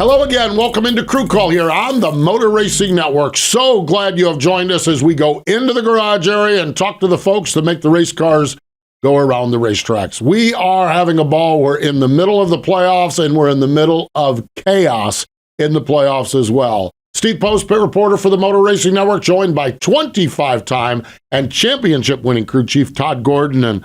Hello again. Welcome into Crew Call here on the Motor Racing Network. So glad you have joined us as we go into the garage area and talk to the folks that make the race cars go around the racetracks. We are having a ball. We're in the middle of the playoffs, and we're in the middle of chaos in the playoffs as well. Steve Post, pit reporter for the Motor Racing Network, joined by 25-time and championship-winning crew chief Todd Gordon. And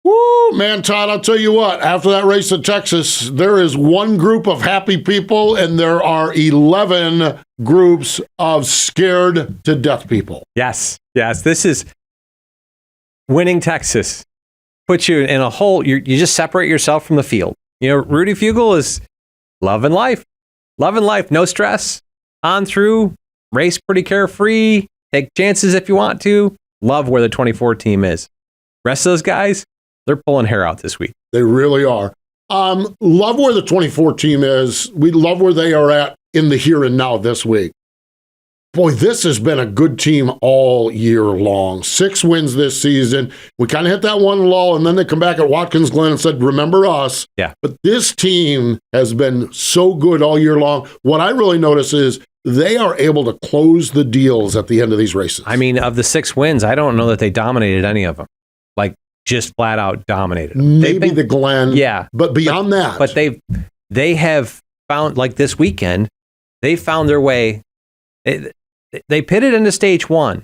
woo, man, Todd, I'll tell you what, after that race at Texas, there is one group of happy people, and there are 11 groups of scared-to-death people. Yes. This is winning Texas. Puts you in a hole. You just separate yourself from the field. You know, Rudy Fugle is loving life. Loving life. No stress. On through. Race pretty carefree. Take chances if you want to. Love where the 24 team is. Rest of those guys, they're pulling hair out this week. They really are. Love where the 24 team is. We love where they are at in the here and now this week. Boy, this has been a good team all year long. 6 wins this season. We kind of hit that one lull, and then they come back at Watkins Glen and said, remember us. Yeah. But this team has been so good all year long. What I really notice is they are able to close the deals at the end of these races. I mean, of the 6 wins, I don't know that they dominated any of them. Like, just flat out dominated them. Maybe the Glen. Yeah. But beyond that. But they have found, like this weekend, they found their way. They pitted into stage 1.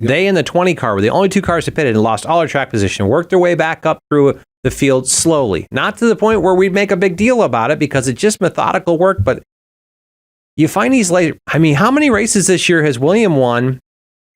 Yep. They and the 20 car were the only 2 cars that pitted and lost all their track position, worked their way back up through the field slowly. Not to the point where we'd make a big deal about it because it's just methodical work, but you find these late. I mean, how many races this year has William won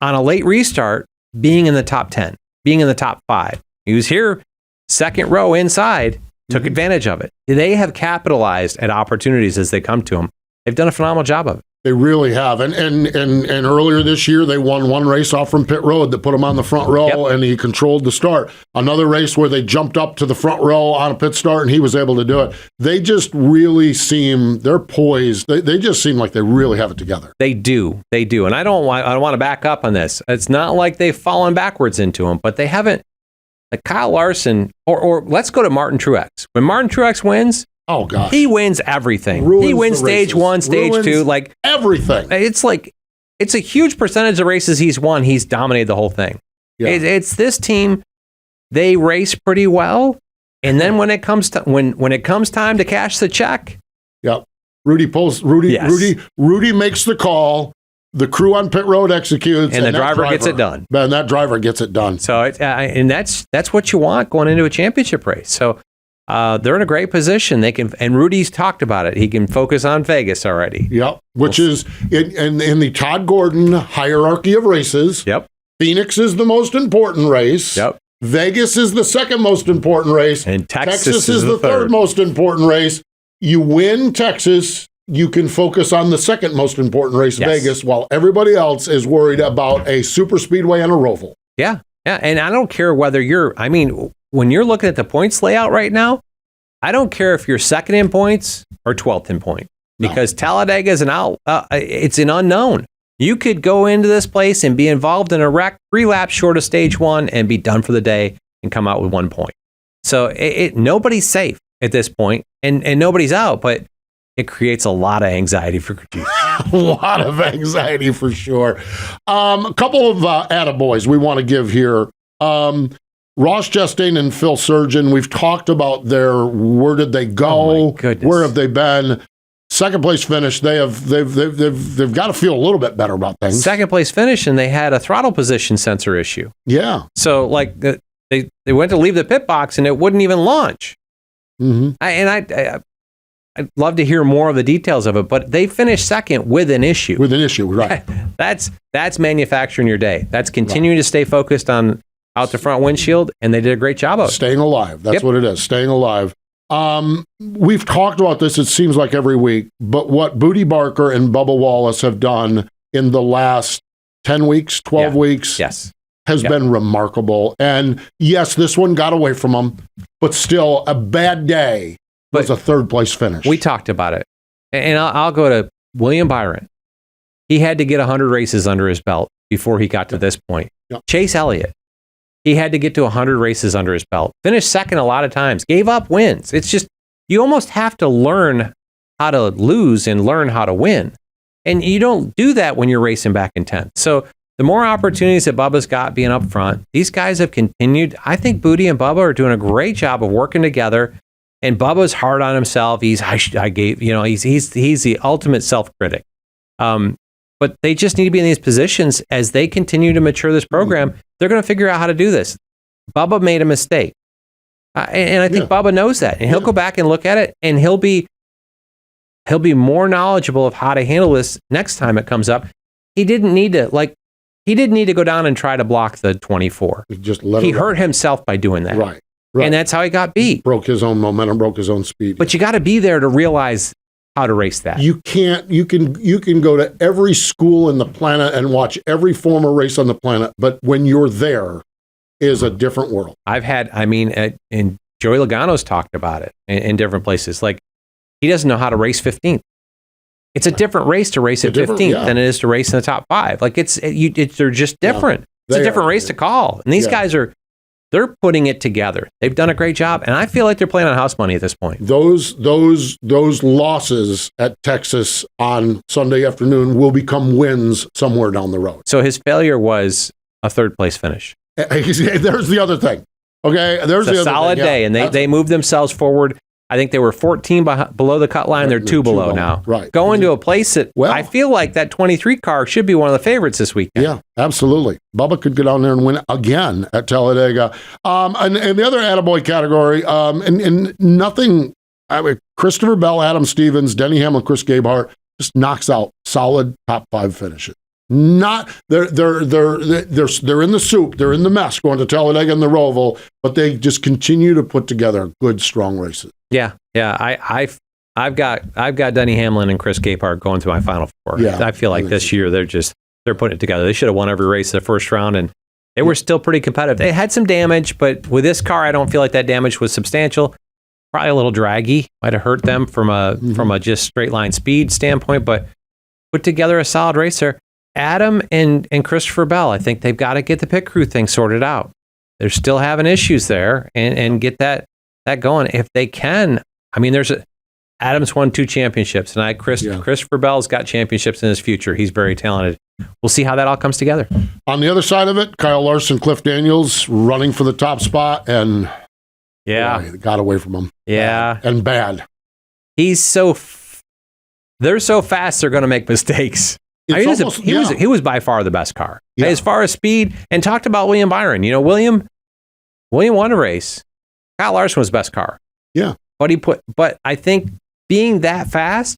on a late restart being in the top 10, being in the top 5? He was here, second row inside, took advantage of it. They have capitalized at opportunities as they come to them. They've done a phenomenal job of it. They really have. And earlier this year, they won one race off from pit road that put them on the front row, and he controlled the start. Another race where they jumped up to the front row on a pit start, and he was able to do it. They just really seem, they're poised. They just seem like they really have it together. They do. And I don't want to back up on this. It's not like they've fallen backwards into them, but they haven't. Like Kyle Larson, or let's go to Martin Truex. When Martin Truex wins, oh gosh, he wins everything. Ruins he wins stage 1, stage 2, like everything. It's a huge percentage of races he's won. He's dominated the whole thing. Yeah. It's this team. They race pretty well, and then when it comes to when it comes time to cash the check, yep. Rudy makes the call. The crew on pit road executes, and the driver gets it done. And that driver gets it done. So, and that's what you want going into a championship race. So, they're in a great position. They can, and Rudy's talked about it. He can focus on Vegas already. Yep, which is in the Todd Gordon hierarchy of races. Yep, Phoenix is the most important race. Yep, Vegas is the second most important race, and Texas is the third most important race. You win Texas, you can focus on the second most important race, yes. Vegas, while everybody else is worried about a super speedway and a roval. Yeah. And I don't care whether when you're looking at the points layout right now, I don't care if you're second in points or 12th in point, because Talladega is it's an unknown. You could go into this place and be involved in a wreck 3 laps short of stage 1 and be done for the day and come out with 1 point. So nobody's safe at this point, and nobody's out, but it creates a lot of anxiety for producers. A lot of anxiety for sure. A couple of attaboys we want to give here. Ross Chastain and Phil Surgeon, we've talked about where did they go? Oh my goodness. Where have they been? Second place finish. They've got to feel a little bit better about things. Second place finish, and they had a throttle position sensor issue. Yeah. So they went to leave the pit box and it wouldn't even launch. Mm-hmm. I'd love to hear more of the details of it, but they finished second with an issue. With an issue, right. That's manufacturing your day. That's continuing to stay focused on out the front windshield, and they did a great job of it. Staying alive. That's what it is, staying alive. We've talked about this, it seems like every week, but what Booty Barker and Bubba Wallace have done in the last 10 weeks, 12 weeks has been remarkable. And yes, this one got away from them, but still a bad day. Was a third place finish. We talked about it. And I'll go to William Byron. He had to get 100 races under his belt before he got to this point. Yep. Chase Elliott, he had to get to 100 races under his belt. Finished second a lot of times. Gave up wins. It's just, you almost have to learn how to lose and learn how to win. And you don't do that when you're racing back in 10th. So the more opportunities that Bubba's got being up front, these guys have continued. I think Booty and Bubba are doing a great job of working together. And Bubba's hard on himself. He's the ultimate self-critic. But they just need to be in these positions as they continue to mature this program. They're going to figure out how to do this. Bubba made a mistake. And I think Bubba knows that. And he'll go back and look at it, and he'll be more knowledgeable of how to handle this next time it comes up. He didn't need to go down and try to block the 24. He hurt himself by doing that. Right. And that's how he got beat. Broke his own momentum, broke his own speed. But you got to be there to realize how to race that. You can go to every school in the planet and watch every former race on the planet, but when you're there is a different world. And Joey Logano's talked about it in different places. Like, he doesn't know how to race 15th. It's a different race to race at 15th than it is to race in the top 5. Like, they're just different. It's a different race to call. And these guys they're putting it together. They've done a great job, and I feel like they're playing on house money at this point. Those losses at Texas on Sunday afternoon will become wins somewhere down the road. So his failure was a third place finish. There's the other thing. Okay, there's a solid day, and they moved themselves forward. I think they were 14 below the cut line. Right, they're 2 below now. Right. Going to a place that I feel like that 23 car should be one of the favorites this weekend. Yeah, absolutely. Bubba could get down there and win again at Talladega. And the other attaboy category, and nothing, Christopher Bell, Adam Stevens, Denny Hamlin, Chris Gabehart just knocks out solid top 5 finishes. They're in the soup, they're in the mess going to Talladega and the Roval, but they just continue to put together good, strong races. Yeah. I've got Denny Hamlin and Chris Gabehart going to my Final Four. Yeah, I feel like this year they're putting it together. They should have won every race in the first round, and they were still pretty competitive. They had some damage, but with this car, I don't feel like that damage was substantial. Probably a little draggy, might have hurt them from a just straight line speed standpoint, but put together a solid race there. Adam and Christopher Bell, I think they've got to get the pit crew thing sorted out. They're still having issues there, and get that going if they can. I mean, Adam's won 2 championships, and Christopher Bell's got championships in his future. He's very talented. We'll see how that all comes together. On the other side of it, Kyle Larson, Cliff Daniels running for the top spot, and got away from him. Yeah, and bad. They're so fast. They're going to make mistakes. He was by far the best car as far as speed. And talked about William Byron. You know, William won a race. Kyle Larson was the best car. Yeah, but I think being that fast,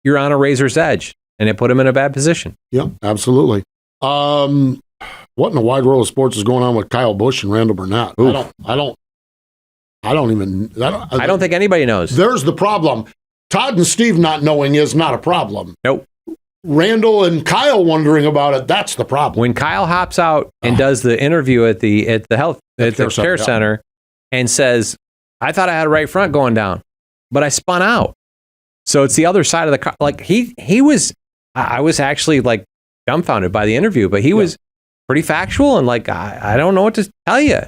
you're on a razor's edge, and it put him in a bad position. Yeah, absolutely. What in the wide world of sports is going on with Kyle Busch and Randall Burnett? Oof. I don't think anybody knows. There's the problem. Todd and Steve not knowing is not a problem. Nope. Randall and Kyle wondering about it, that's the problem. When Kyle hops out and does the interview at the care center and says, "I thought I had a right front going down, but I spun out." So it's the other side of the car. Like he was, I was actually like dumbfounded by the interview, but he was pretty factual and like, I don't know what to tell you.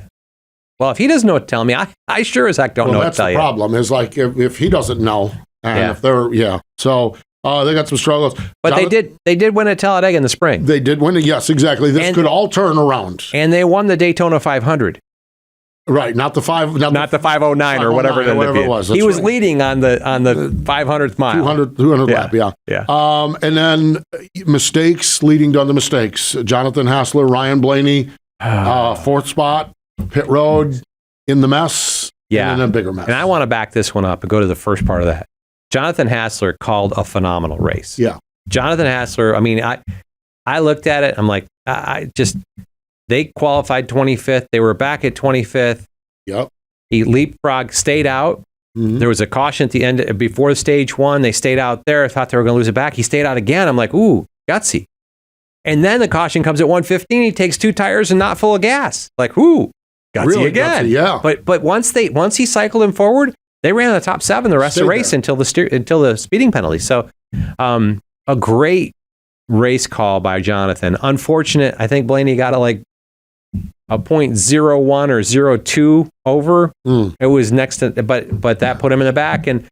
Well, if he doesn't know what to tell me, I sure as heck don't know what to tell you. That's the problem is like if he doesn't know, and if they're, so they got some struggles. But they did win at Talladega in the spring. They did win it, yes, exactly. This could all turn around. And they won the Daytona 500. Right, not the 509 or whatever it was. He was leading on the 500th mile. 200 lap, yeah. And then mistakes leading down to mistakes. Jonathan Hassler, Ryan Blaney, 4th spot, pit road, in the mess, and in a bigger mess. And I want to back this one up and go to the first part of that. Jonathan Hassler called a phenomenal race. Yeah. Jonathan Hassler, I mean, I looked at it, I'm like, they qualified 25th. They were back at 25th. Yep. He leapfrogged, stayed out. Mm-hmm. There was a caution at the end before stage 1. They stayed out there. I thought they were going to lose it back. He stayed out again. I'm like, ooh, gutsy. And then the caution comes at 115. He takes 2 tires and not full of gas. Like, ooh, gutsy really again. Gutsy, yeah. But once he cycled him forward, they ran in the top 7 the rest of the race until the speeding penalty. So a great race call by Jonathan. Unfortunate. I think Blaney got a 0.01 or 0.02 over. It was next to, but that put him in the back. And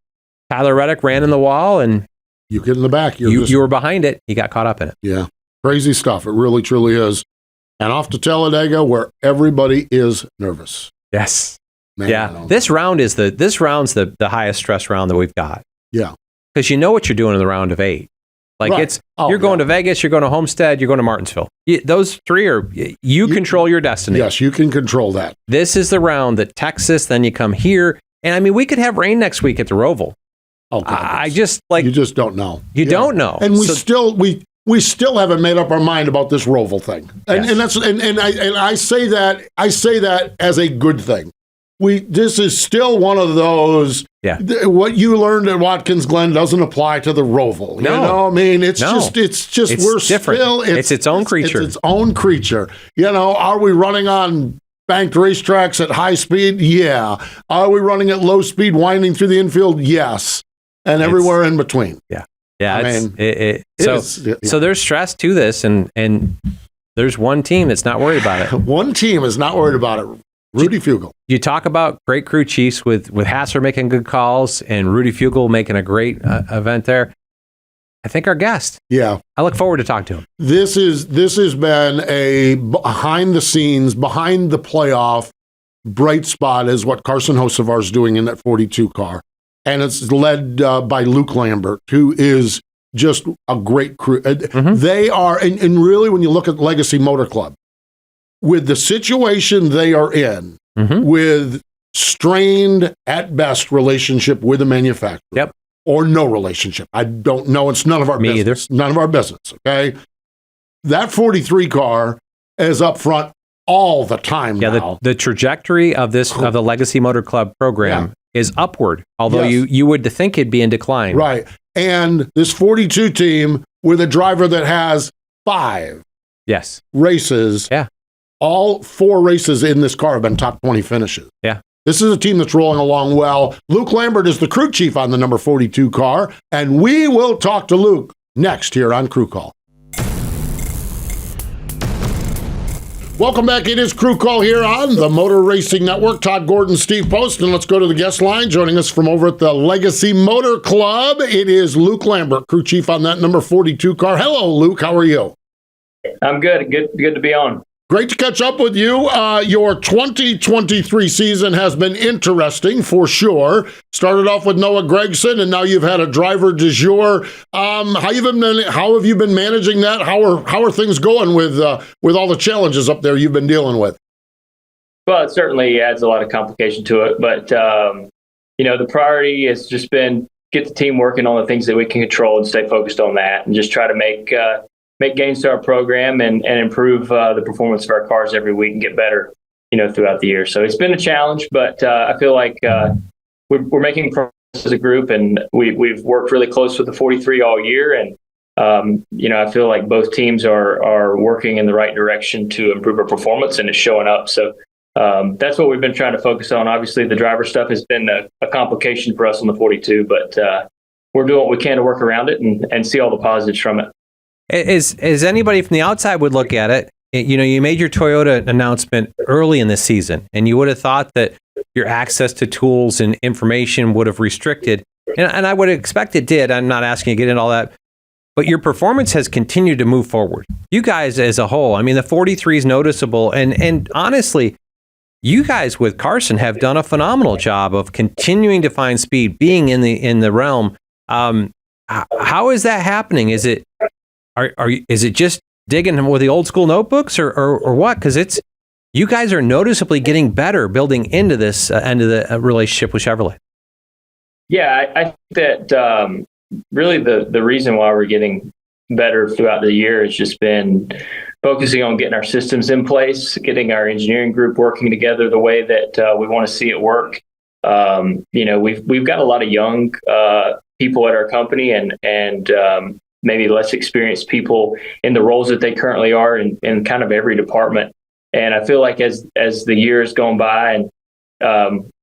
Tyler Reddick ran in the wall, and you get in the back. You were behind it. He got caught up in it. Yeah, crazy stuff. It really, truly is. And off to Talladega, where everybody is nervous. Yes. Man, yeah. This round's the highest stress round that we've got. Yeah. Because you know what you're doing in the round of 8. Like right. You're going to Vegas, you're going to Homestead, you're going to Martinsville. Those 3 are, you control your destiny. Yes, you can control that. This is the round that Texas, then you come here. And I mean, we could have rain next week at the Roval. Oh, I just like. You just don't know. You don't know. And we still haven't made up our mind about this Roval thing. And I say that as a good thing. This is still one of those. Yeah. What you learned at Watkins Glen doesn't apply to the Roval. No. You know, I mean, it's we're different. Still, it's its own creature. It's its own creature. You know, are we running on banked racetracks at high speed? Yeah. Are we running at low speed, winding through the infield? Yes. And everywhere in between. Yeah. Yeah. So there's stress to this, and there's one team that's not worried about it. One team is not worried about it. Rudy Fugle. You talk about great crew chiefs with Hasser making good calls and Rudy Fugle making a great event there. I think our guest. Yeah. I look forward to talking to him. This has been a behind the scenes, behind the playoff bright spot is what Carson Hocevar is doing in that 42 car. And it's led by Luke Lambert, who is just a great crew. Mm-hmm. They are, and really when you look at Legacy Motor Club, with the situation they are in, mm-hmm. with strained, at best, relationship with the manufacturer. Yep. Or no relationship. I don't know. It's none of our business. Either. None of our business, okay? That 43 car is up front all the time now. The trajectory of the Legacy Motor Club program is upward, although you would think it'd be in decline. Right. And this 42 team with a driver that has 5 races. Yeah. All 4 races in this car have been top 20 finishes. Yeah. This is a team that's rolling along well. Luke Lambert is the crew chief on the number 42 car, and we will talk to Luke next here on Crew Call. Welcome back. It is Crew Call here on the Motor Racing Network. Todd Gordon, Steve Post, and let's go to the guest line. Joining us from over at the Legacy Motor Club, it is Luke Lambert, crew chief on that number 42 car. Hello, Luke. How are you? I'm good. Good to be on. Great to catch up with you. Your 2023 season has been interesting for sure. Started off with Noah Gragson, and now you've had a driver du jour. How have you been managing that? How are things going with all the challenges up there you've been dealing with? Well, it certainly adds a lot of complication to it, but the priority has just been get the team working on the things that we can control and stay focused on that, and just try to make gains to our program and improve the performance of our cars every week and get better, throughout the year. So it's been a challenge, but I feel like we're making progress as a group, and we've worked really close with the 43 all year. And, I feel like both teams are working in the right direction to improve our performance, and it's showing up. So that's what we've been trying to focus on. Obviously, the driver stuff has been a complication for us on the 42, but we're doing what we can to work around it and see all the positives from it. As anybody from the outside would look at it, you made your Toyota announcement early in the season, and you would have thought that your access to tools and information would have restricted, and I would expect it did. I'm not asking you to get into all that, but your performance has continued to move forward. You guys as a whole, I mean, the 43 is noticeable, and honestly, you guys with Carson have done a phenomenal job of continuing to find speed, being in the realm. How is that happening? Is it just digging with the old school notebooks or what? Because you guys are noticeably getting better building into this end of the relationship with Chevrolet. Yeah, I think that really the reason why we're getting better throughout the year has just been focusing on getting our systems in place, getting our engineering group working together the way that we want to see it work. We've got a lot of young people at our company and maybe less experienced people in the roles that they currently are in kind of every department. And I feel like as the years gone by and,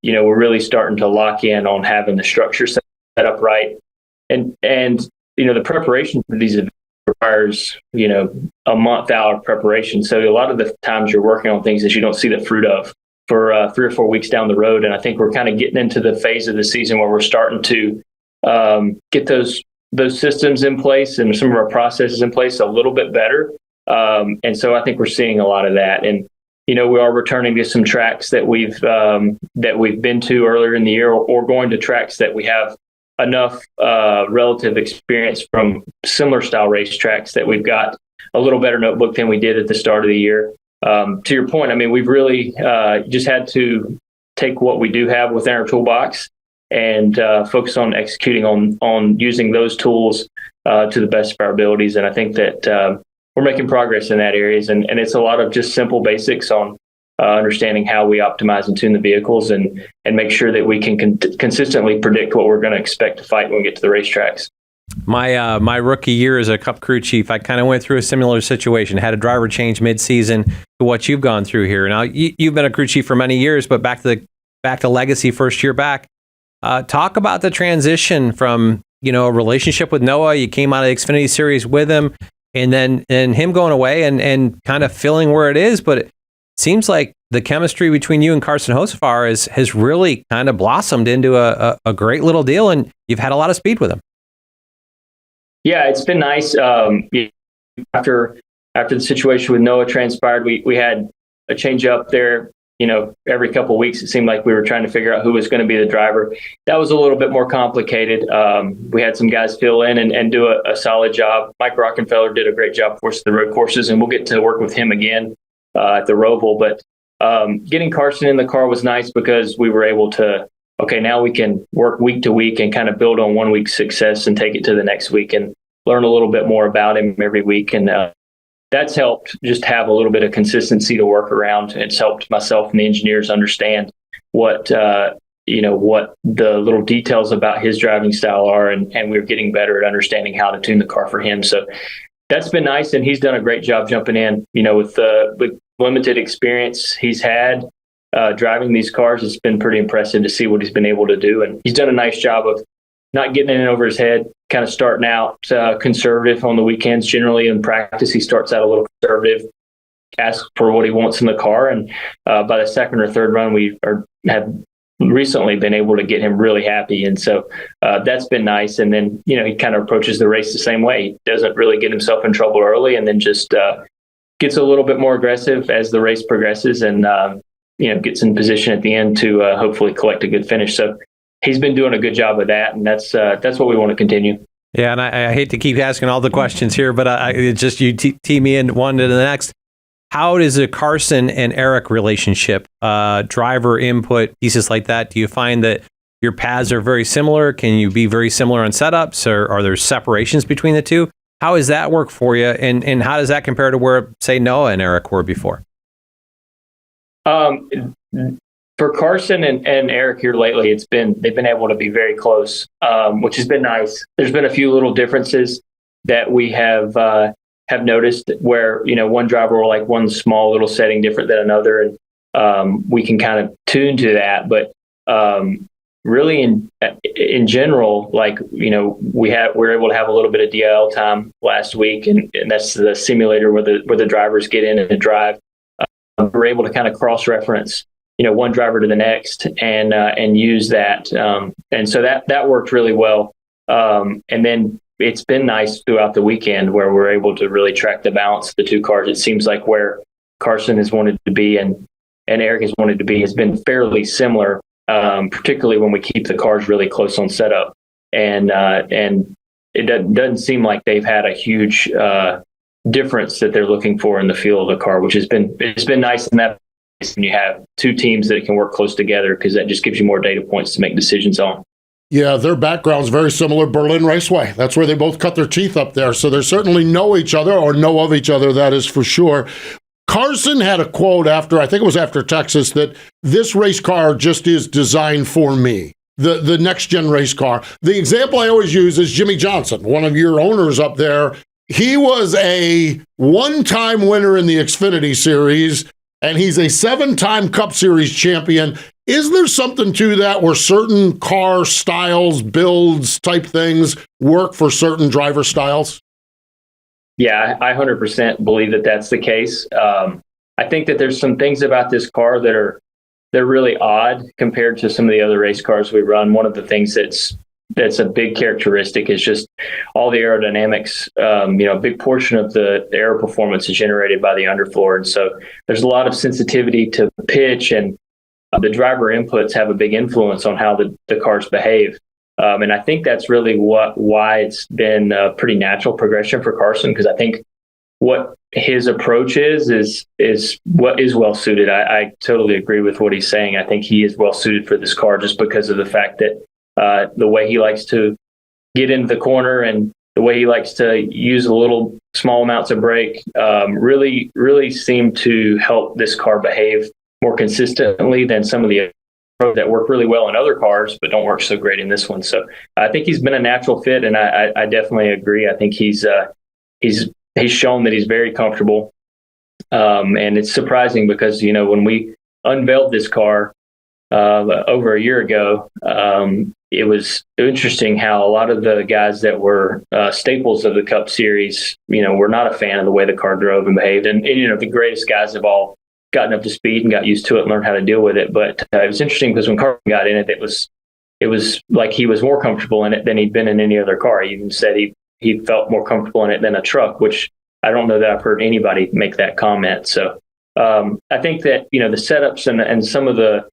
we're really starting to lock in on having the structure set up right. And the preparation for these events requires, a month out of preparation. So a lot of the times you're working on things that you don't see the fruit of for 3 or 4 weeks down the road. And I think we're kind of getting into the phase of the season where we're starting to get those systems in place and some of our processes in place a little bit better. And so I think we're seeing a lot of that. And we are returning to some tracks that we've been to earlier in the year, or going to tracks that we have enough relative experience from similar style racetracks that we've got a little better notebook than we did at the start of the year. To your point, I mean, we've really just had to take what we do have within our toolbox and focus on executing on using those tools to the best of our abilities. And I think that we're making progress in that areas. And it's a lot of just simple basics on understanding how we optimize and tune the vehicles and make sure that we can consistently predict what we're going to expect to fight when we get to the racetracks. My rookie year as a Cup crew chief, I kind of went through a similar situation. Had a driver change mid-season to what you've gone through here. Now you've been a crew chief for many years, but back to Legacy first year back. Talk about the transition from a relationship with Noah. You came out of the Xfinity Series with him, and him going away and kind of filling where it is. But it seems like the chemistry between you and Carson Hocevar has really kind of blossomed into a great little deal, and you've had a lot of speed with him. Yeah, it's been nice. After the situation with Noah transpired, we had a change up there. Every couple of weeks, it seemed like we were trying to figure out who was going to be the driver. That was a little bit more complicated. We had some guys fill in and do a solid job. Mike Rockenfeller did a great job for us at the road courses, and we'll get to work with him again at the Roval. But getting Carson in the car was nice because we were able to, now we can work week to week and kind of build on 1 week's success and take it to the next week and learn a little bit more about him every week. And that's helped just have a little bit of consistency to work around. It's helped myself and the engineers understand what the little details about his driving style are. And we're getting better at understanding how to tune the car for him. So that's been nice. And he's done a great job jumping in, with limited experience he's had driving these cars. It's been pretty impressive to see what he's been able to do. And he's done a nice job of not getting in over his head, kind of starting out conservative on the weekends. Generally in practice, he starts out a little conservative, asks for what he wants in the car. And by the second or third run, we have recently been able to get him really happy. And so that's been nice. And then, he kind of approaches the race the same way. He doesn't really get himself in trouble early, and then just gets a little bit more aggressive as the race progresses and, gets in position at the end to hopefully collect a good finish. So he's been doing a good job of that, and that's what we want to continue. Yeah, and I hate to keep asking all the questions here, but it's just you tee me in one to the next. How does a Carson and Eric relationship, driver input, pieces like that? Do you find that your paths are very similar? Can you be very similar on setups, or are there separations between the two? How does that work for you, and how does that compare to where, say, Noah and Eric were before? For Carson and Eric here lately, they've been able to be very close, which has been nice. There's been a few little differences that we have noticed where, one driver will like one small little setting different than another, and we can kind of tune to that. But really, in general, we're able to have a little bit of DIL time last week, and that's the simulator where the drivers get in and drive. We're able to kind of cross-reference one driver to the next and use that. And so that worked really well. And then it's been nice throughout the weekend where we're able to really track the balance of the two cars. It seems like where Carson has wanted to be and Eric has wanted to be has been fairly similar, particularly when we keep the cars really close on setup. And it doesn't seem like they've had a huge difference that they're looking for in the feel of the car, which it's been nice in that. And you have two teams that can work close together, because that just gives you more data points to make decisions on. Yeah, their background's very similar. Berlin Raceway. That's where they both cut their teeth up there. So they certainly know each other, or know of each other, that is for sure. Carson had a quote I think it was after Texas, that this race car just is designed for me. The next gen race car. The example I always use is Jimmy Johnson, one of your owners up there. He was a one-time winner in the Xfinity Series, and he's a 7-time Cup Series champion. Is there something to that where certain car styles, builds, type things work for certain driver styles? Yeah, I 100% believe that that's the case. I think that there's some things about this car that they're really odd compared to some of the other race cars we run. One of the things that's that's a big characteristic is just all the aerodynamics. A big portion of the aero performance is generated by the underfloor. And so there's a lot of sensitivity to pitch, and the driver inputs have a big influence on how the cars behave. And I think that's really why it's been a pretty natural progression for Carson, because I think what his approach is what is well suited. I totally agree with what he's saying. I think he is well suited for this car just because of the fact that the way he likes to get into the corner and the way he likes to use a little small amounts of brake really, really seem to help this car behave more consistently than some of the that work really well in other cars, but don't work so great in this one. So I think he's been a natural fit, and I definitely agree. I think he's shown that he's very comfortable. And it's surprising because, when we unveiled this car over a year ago, it was interesting how a lot of the guys that were staples of the Cup Series, were not a fan of the way the car drove and behaved. And the greatest guys have all gotten up to speed and got used to it and learned how to deal with it. But it was interesting because when Carson got in it, it was like he was more comfortable in it than he'd been in any other car. He even said he felt more comfortable in it than a truck, which I don't know that I've heard anybody make that comment. So I think that, the setups and some of the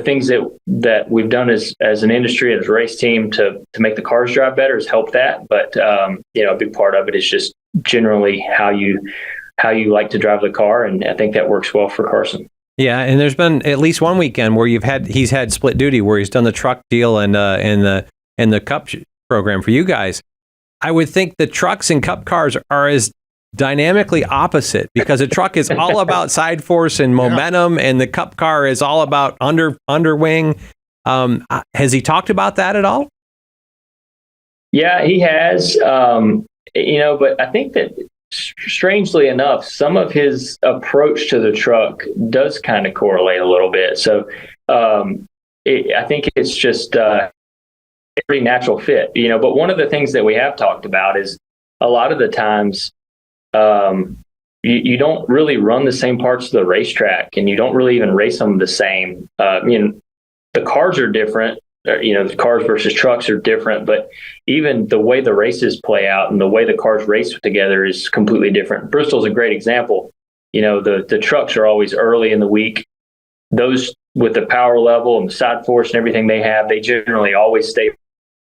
things that we've done as an industry, as a race team to make the cars drive better has helped that. But, a big part of it is just generally how you like to drive the car. And I think that works well for Carson. Yeah. And there's been at least one weekend where he's had split duty where he's done the truck deal and the Cup program for you guys. I would think the trucks and Cup cars are as dynamically opposite, because a truck is all about side force and momentum, and the Cup car is all about underwing. Has he talked about that at all? Yeah, he has. But I think that strangely enough, some of his approach to the truck does kind of correlate a little bit. So I think it's just a pretty natural fit, But one of the things that we have talked about is a lot of the times you don't really run the same parts of the racetrack, and you don't really even race them the same. The cars are different. The cars versus trucks are different, but even the way the races play out and the way the cars race together is completely different. Bristol's a great example. The trucks are always early in the week. Those with the power level and the side force and everything they have, they generally always stay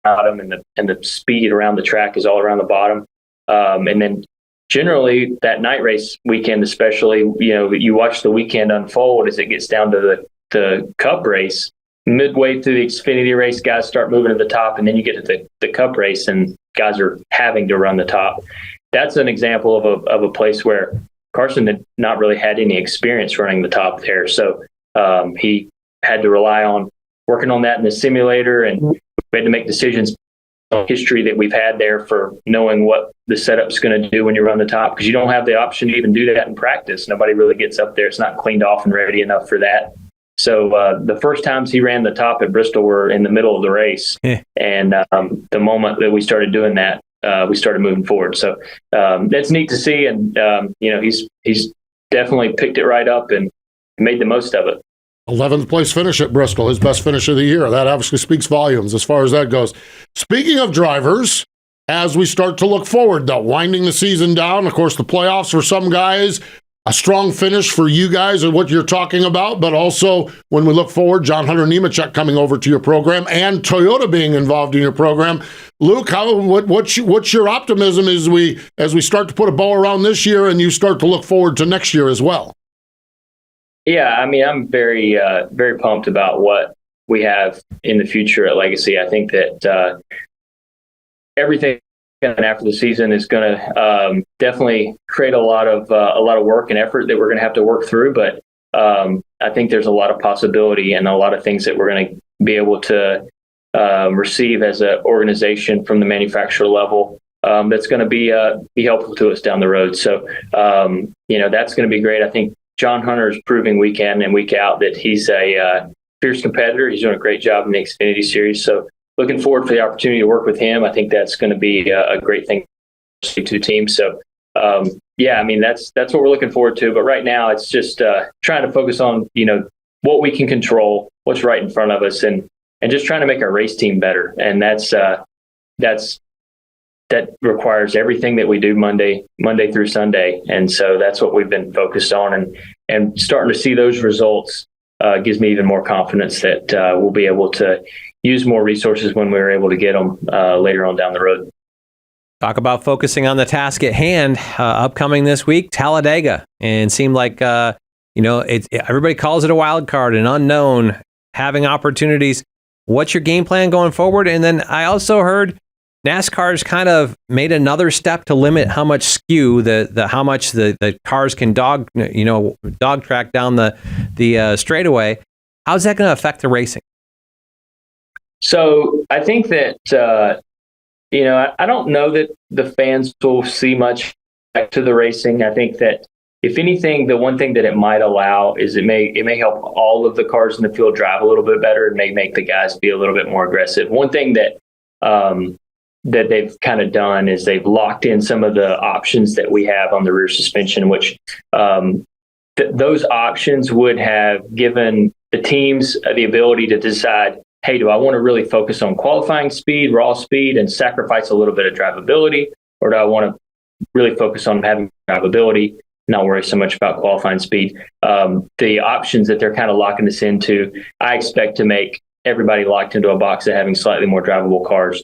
bottom, and the speed around the track is all around the bottom. And then generally that night race weekend, especially, you watch the weekend unfold as it gets down to the Cup race. Midway through the Xfinity race, guys start moving to the top, and then you get to the Cup race and guys are having to run the top. That's an example of a place where Carson had not really had any experience running the top there. So he had to rely on working on that in the simulator, and we had to make decisions on history that we've had there for knowing what the setup's going to do when you run the top, because you don't have the option to even do that in practice. Nobody really gets up there. It's not cleaned off and ready enough for that. So the first times he ran the top at Bristol were in the middle of the race. And the moment that we started doing that, we started moving forward. So that's neat to see. And, he's definitely picked it right up and made the most of it. 11th place finish at Bristol, his best finish of the year. That obviously speaks volumes as far as that goes. Speaking of drivers, as we start to look forward, though, winding the season down, of course, the playoffs for some guys, a strong finish for you guys and what you're talking about, but also when we look forward, John Hunter Nemechek coming over to your program and Toyota being involved in your program. Luke, what's your optimism as we start to put a bow around this year and you start to look forward to next year as well? Yeah, I'm very, very pumped about what we have in the future at Legacy. I think that everything after the season is going to definitely create a lot of work and effort that we're going to have to work through. But I think there's a lot of possibility and a lot of things that we're going to be able to receive as an organization from the manufacturer level. That's going to be helpful to us down the road. So that's going to be great. I think John Hunter is proving week in and week out that he's a fierce competitor. He's doing a great job in the Xfinity Series. So looking forward for the opportunity to work with him. I think that's going to be a great thing for the two teams. So, that's what we're looking forward to. But right now, it's just trying to focus on, what we can control, what's right in front of us. And just trying to make our race team better. And that requires everything that we do Monday through Sunday. And so that's what we've been focused on, and starting to see those results gives me even more confidence that we'll be able to use more resources when we're able to get them later on down the road. Talk about focusing on the task at hand. Upcoming this week, Talladega, and it seemed like everybody calls it a wild card, an unknown, having opportunities. What's your game plan going forward? And then I also heard NASCAR's kind of made another step to limit how much skew how much the cars can dog track down the straightaway. How's that going to affect the racing? So I think that I don't know that the fans will see much back to the racing. I think that if anything, the one thing that it might allow is it may help all of the cars in the field drive a little bit better. It may make the guys be a little bit more aggressive. One thing that they've kind of done is they've locked in some of the options that we have on the rear suspension, which those options would have given the teams the ability to decide, hey, do I want to really focus on qualifying speed, raw speed, and sacrifice a little bit of drivability? Or do I want to really focus on having drivability, not worry so much about qualifying speed? The options that they're kind of locking us into, I expect to make everybody locked into a box of having slightly more drivable cars.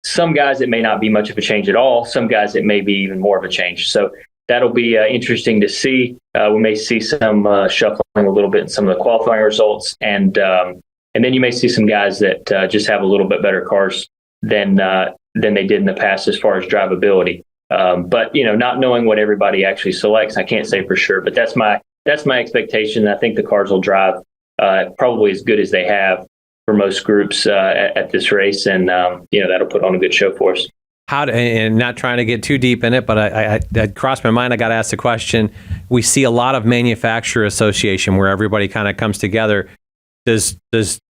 Some guys, it may not be much of a change at all. Some guys, it may be even more of a change. So that'll be interesting to see. We may see some shuffling a little bit in some of the qualifying results. And then you may see some guys that just have a little bit better cars than they did in the past as far as drivability. But not knowing what everybody actually selects, I can't say for sure. But that's my expectation. I think the cars will drive probably as good as they have for most groups at this race, and that'll put on a good show for us. And not trying to get too deep in it, but I crossed my mind. I got to ask the question. We see a lot of manufacturer association where everybody kind of comes together. Does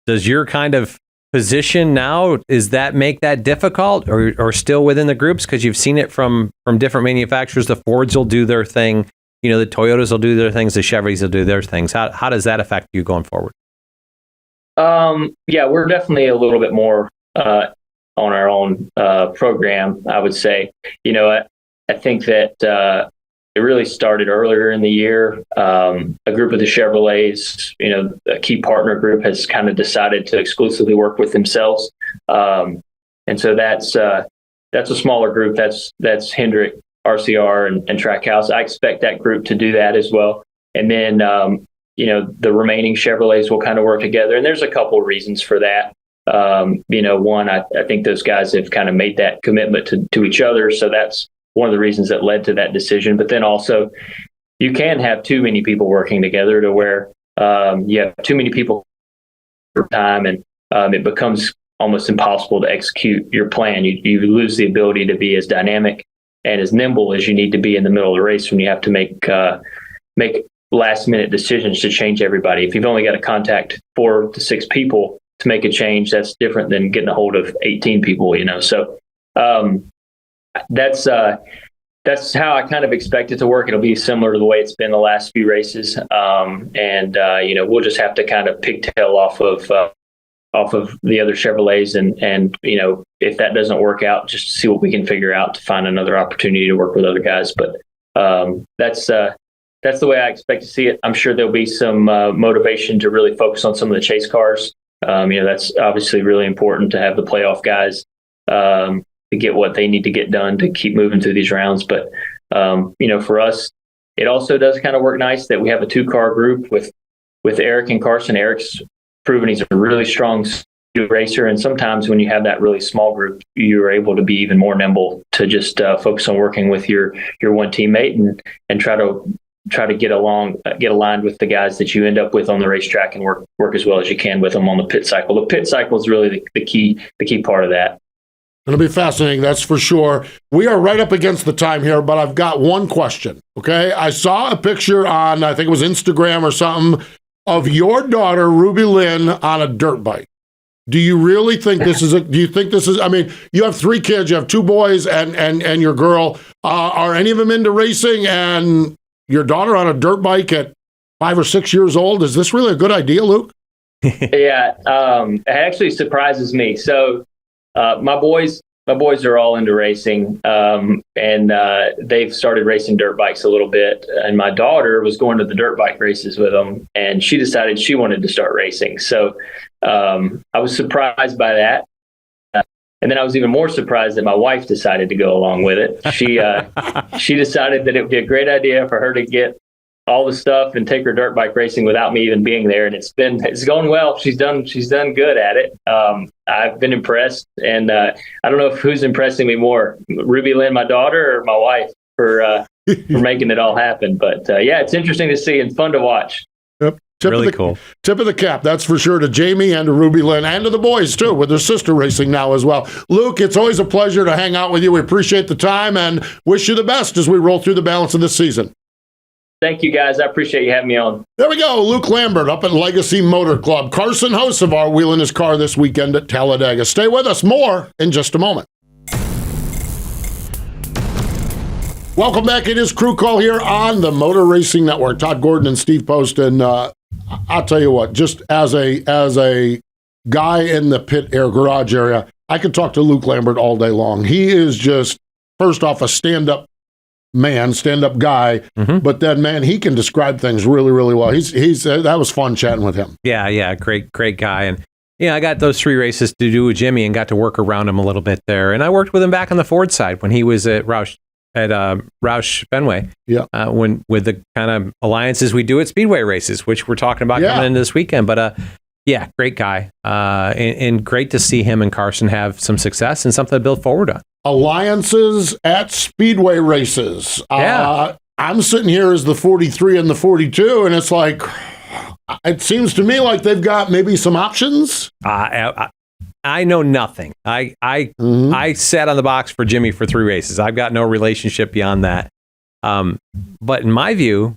your kind of position now, does that make that difficult, or still within the groups? Because you've seen it from different manufacturers. The Fords will do their thing, the Toyotas will do their things, the Chevys will do their things. How does that affect you going forward? Yeah, we're definitely a little bit more on our own program, I would say. I think that it really started earlier in the year. A group of the Chevrolets, a key partner group, has kind of decided to exclusively work with themselves. And so that's a smaller group. That's Hendrick, RCR, and Trackhouse. I expect that group to do that as well. And then, the remaining Chevrolets will kind of work together. And there's a couple of reasons for that. One, I think those guys have kind of made that commitment to each other. So that's one of the reasons that led to that decision. But then also, you can have too many people working together to where you have too many people for time, and it becomes almost impossible to execute your plan. You lose the ability to be as dynamic and as nimble as you need to be in the middle of the race when you have to make last minute decisions to change everybody. If you've only got to contact 4 to 6 people to make a change, that's different than getting a hold of 18 people, So that's how I kind of expect it to work. It'll be similar to the way it's been the last few races. We'll just have to kind of pigtail off of the other Chevrolets, and if that doesn't work out, just see what we can figure out to find another opportunity to work with other guys. But that's the way I expect to see it. I'm sure there'll be some motivation to really focus on some of the chase cars. That's obviously really important to have the playoff guys to get what they need to get done to keep moving through these rounds. But, for us, it also does kind of work nice that we have a 2-car group with Eric and Carson. Eric's proven he's a really strong racer. And sometimes when you have that really small group, you're able to be even more nimble to just focus on working with your one teammate and try to get aligned with the guys that you end up with on the racetrack and work as well as you can with them on the pit cycle. The pit cycle is really the key part of that. It'll be fascinating, that's for sure. We are right up against the time here, but I've got one question, okay? I saw a picture on, I think it was Instagram or something, of your daughter, Ruby Lynn, on a dirt bike. Do you really think this is I mean, you have 3 kids, you have 2 boys and your girl. Are any of them into racing? And your daughter on a dirt bike at 5 or 6 years old, is this really a good idea, Luke? Yeah, it actually surprises me. So my boys are all into racing, and they've started racing dirt bikes a little bit. And my daughter was going to the dirt bike races with them, and she decided she wanted to start racing. So I was surprised by that. And then I was even more surprised that my wife decided to go along with it. She decided that it would be a great idea for her to get all the stuff and take her dirt bike racing without me even being there. And it's going well. She's done good at it. I've been impressed, and I don't know who's impressing me more, Ruby Lynn, my daughter, or my wife for making it all happen. But yeah, it's interesting to see and fun to watch. Yep. Cool. Tip of the cap, that's for sure, to Jamie and to Ruby Lynn and to the boys, too, with their sister racing now as well. Luke, it's always a pleasure to hang out with you. We appreciate the time and wish you the best as we roll through the balance of this season. Thank you, guys. I appreciate you having me on. There we go. Luke Lambert up at Legacy Motor Club. Carson Hocevar wheeling his car this weekend at Talladega. Stay with us. More in just a moment. Welcome back. It is Crew Call here on the Motor Racing Network. Todd Gordon and Steve Post. And I'll tell you what, just as a guy in the pit air garage area, I could talk to Luke Lambert all day long. He is just, first off, a stand-up guy, but then, man, he can describe things really, really well. He's that was fun chatting with him. Yeah, great guy. And I got those 3 races to do with Jimmy and got to work around him a little bit there. And I worked with him back on the Ford side when he was at Roush Fenway. Yeah. When with the kind of alliances we do at Speedway races, which we're talking about coming into this weekend. But yeah, great guy, and great to see him and Carson have some success and something to build forward on. Alliances at Speedway races. I'm sitting here as the 43 and the 42, and it's like, it seems to me like they've got maybe some options. I know nothing. I sat on the box for Jimmy for 3 races. I've got no relationship beyond that. But in my view,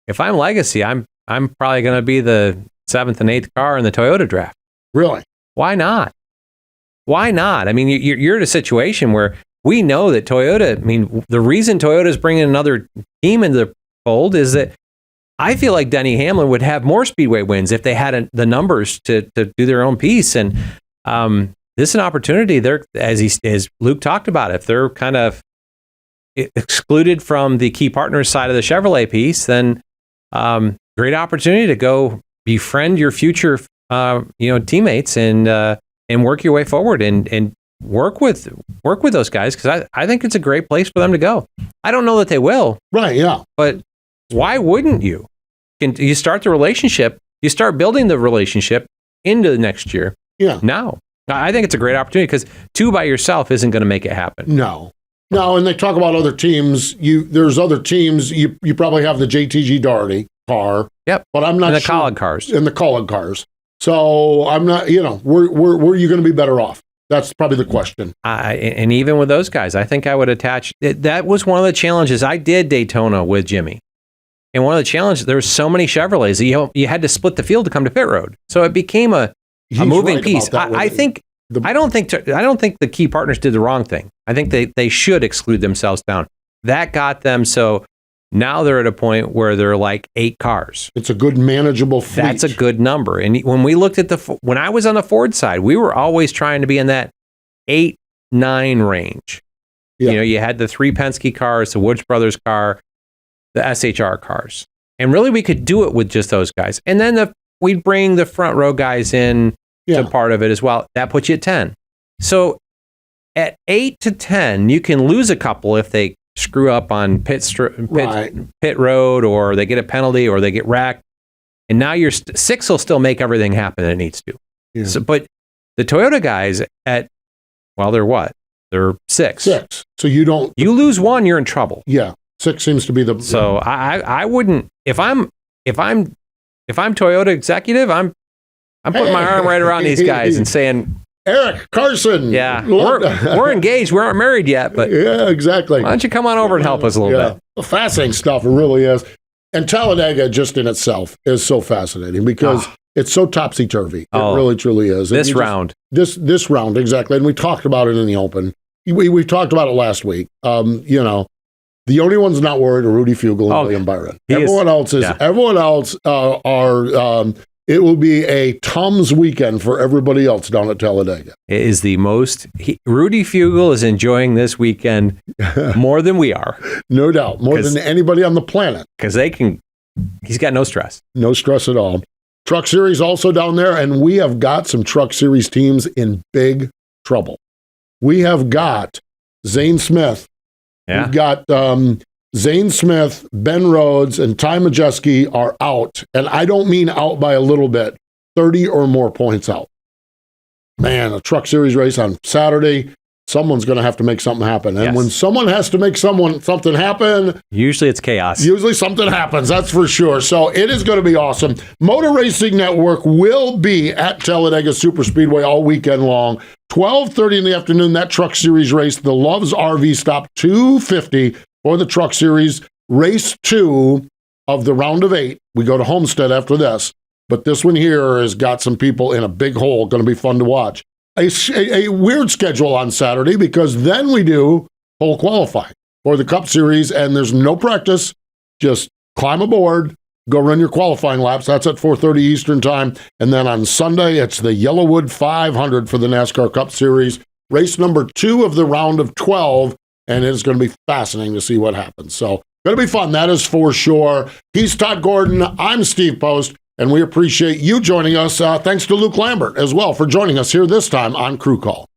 if I'm Legacy, I'm probably going to be the 7th and 8th car in the Toyota draft. Really? Why not? I mean, you're in a situation where we know that Toyota, I mean, the reason Toyota is bringing another team into the fold is that I feel like Denny Hamlin would have more Speedway wins if they had the numbers to do their own piece. And this is an opportunity. They're, as Luke talked about, if they're kind of excluded from the key partners side of the Chevrolet piece, then great opportunity to go befriend your future teammates and work your way forward and work with those guys, because I think it's a great place for them to go. I don't know that they will. Right, yeah. But why wouldn't you? You start the relationship, you start building the relationship into the next year. Yeah. Now. I think it's a great opportunity, because 2 by yourself isn't going to make it happen. No, and they talk about other teams. There's other teams. You probably have the JTG Daugherty car. Yep. But I'm not sure. And the Collin cars. So I'm not, where are you going to be better off? That's probably the question. And even with those guys, I think I would attach, that was one of the challenges. I did Daytona with Jimmy. And one of the challenges, there were so many Chevrolets that you had to split the field to come to pit road. So it became a moving piece. I don't think the key partners did the wrong thing. I think they should exclude themselves down. That got them, so now they're at a point where they're like 8 cars. It's a good manageable fleet. That's a good number. And when we looked at when I was on the Ford side, we were always trying to be in that 8-9 range. Yeah. You had the 3 Penske cars, the Woods Brothers car, the SHR cars. And really we could do it with just those guys. And then we'd bring the front row guys in to part of it as well. That puts you at 10. So at 8 to 10, you can lose a couple if they screw up on pit road, or they get a penalty, or they get wrecked. And now your 6 will still make everything happen that it needs to. Yeah. So, but the Toyota guys they're what? They're 6. 6. So you lose 1, you're in trouble. Yeah. 6 seems to be the. So I wouldn't, if I'm Toyota executive, I'm putting my arm right around these guys and saying, Eric, Carson. Yeah, we're engaged. We aren't married yet, but yeah, exactly. Why don't you come on over and help us a little bit? Fascinating stuff. It really is. And Talladega just in itself is so fascinating because it's so topsy-turvy. It really, truly is. This round, exactly. And we talked about it in the Open. We talked about it last week. The only ones not worried are Rudy Fugle and William Byron. Everyone else are It will be a Tums weekend for everybody else down at Talladega. It is the most. Rudy Fugle is enjoying this weekend more than we are. No doubt. More than anybody on the planet. Because he's got no stress. No stress at all. Truck Series also down there, and we have got some Truck Series teams in big trouble. We have got Zane Smith. Yeah. We've got Zane Smith, Ben Rhodes, and Ty Majeski are out. And I don't mean out by a little bit, 30 or more points out. Man, a Truck Series race on Saturday, someone's going to have to make something happen. And when someone has to make something happen, usually it's chaos. Usually something happens, that's for sure. So it is going to be awesome. Motor Racing Network will be at Talladega Superspeedway all weekend long. 12:30 in the afternoon, that Truck Series race, the Love's RV Stop 250 for the Truck Series. Race 2 of the round of 8. We go to Homestead after this. But this one here has got some people in a big hole. Going to be fun to watch. A weird schedule on Saturday because then we do pole qualifying for the Cup Series, and there's no practice. Just climb aboard, go run your qualifying laps. That's at 4:30 Eastern time. And then on Sunday, it's the Yellowwood 500 for the NASCAR Cup Series. Race number 2 of the round of 12, and it's going to be fascinating to see what happens. So going to be fun, that is for sure. He's Todd Gordon. I'm Steve Post. And we appreciate you joining us. Thanks to Luke Lambert as well for joining us here this time on Crew Call.